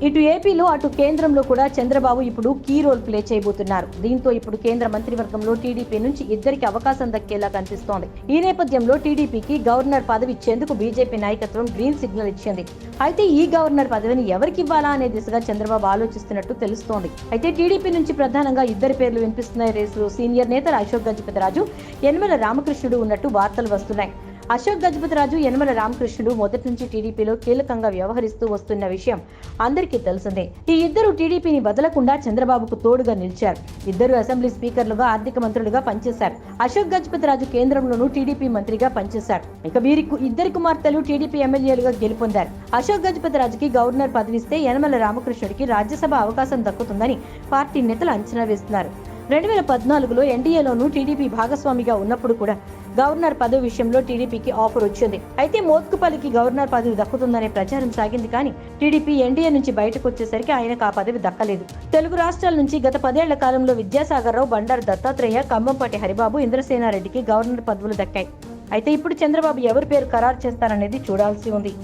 ఇటు ఏపీలో అటు కేంద్రంలో కూడా చంద్రబాబు ఇప్పుడు కీ రోల్ ప్లే చేయబోతున్నారు. దీంతో ఇప్పుడు కేంద్ర మంత్రివర్గంలో టీడీపీ నుంచి ఇద్దరికి అవకాశం దక్కేలా కనిపిస్తోంది. ఈ నేపథ్యంలో టీడీపీకి గవర్నర్ పదవి ఇచ్చేందుకు బీజేపీ నాయకత్వం గ్రీన్ సిగ్నల్ ఇచ్చింది. అయితే ఈ గవర్నర్ పదవిని ఎవరికి ఇవ్వాలా అనే దిశగా చంద్రబాబు ఆలోచిస్తున్నట్టు తెలుస్తోంది. అయితే టీడీపీ నుంచి ప్రధానంగా ఇద్దరి పేర్లు వినిపిస్తున్నాయి రేసులో. సీనియర్ నేతలు అశోక్ గజపతిరాజు, యనమల రామకృష్ణుడు ఉన్నట్టు వార్తలు వస్తున్నాయి. అశోక్ గజపతిరాజు, యనమల రామకృష్ణుడు మొదటి నుంచి టీడీపీలో కీలకంగా వ్యవహరిస్తూ వస్తున్న విషయం అందరికీ తెలిసిందే. ఈ ఇద్దరు టీడీపీని వదలకుండా చంద్రబాబుకు తోడుగా నిలిచారు. ఇద్దరు అసెంబ్లీ స్పీకర్లుగా, ఆర్థిక మంత్రులుగా పనిచేశారు. అశోక్ గజపతిరాజు కేంద్రంలోనూ టీడీపీ మంత్రిగా పనిచేశారు. ఇక వీరికి ఇద్దరి కుమార్తెలు టీడీపీ ఎమ్మెల్యేలుగా గెలుపొందారు. అశోక్ గజపతిరాజుకి గవర్నర్ పదవిస్తే యనమల రామకృష్ణుడికి రాజ్యసభ అవకాశం దక్కుతుందని పార్టీ నేతలు అంచనా వేస్తున్నారు. 2014లో ఎన్డీఏలోనూ టీడీపీ భాగస్వామిగా ఉన్నప్పుడు కూడా గవర్నర్ పదవి విషయంలో టీడీపీకి ఆఫర్ వచ్చింది. అయితే మోత్కుపల్లికి గవర్నర్ పదవి దక్కుతుందనే ప్రచారం సాగింది. కానీ టీడీపీ ఎన్డీఏ నుంచి బయటకు వచ్చేసరికి ఆయనకు ఆ పదవి దక్కలేదు. తెలుగు రాష్ట్రాల నుంచి గత 10 ఏళ్ల కాలంలో విద్యాసాగర్ రావు, బండారు దత్తాత్రేయ, కంభంపాటి హరిబాబు, ఇంద్రసేనారెడ్డికి గవర్నర్ పదవులు దక్కాయి. అయితే ఇప్పుడు చంద్రబాబు ఎవరి పేరు ఖరారు చేస్తారనేది చూడాల్సి ఉంది.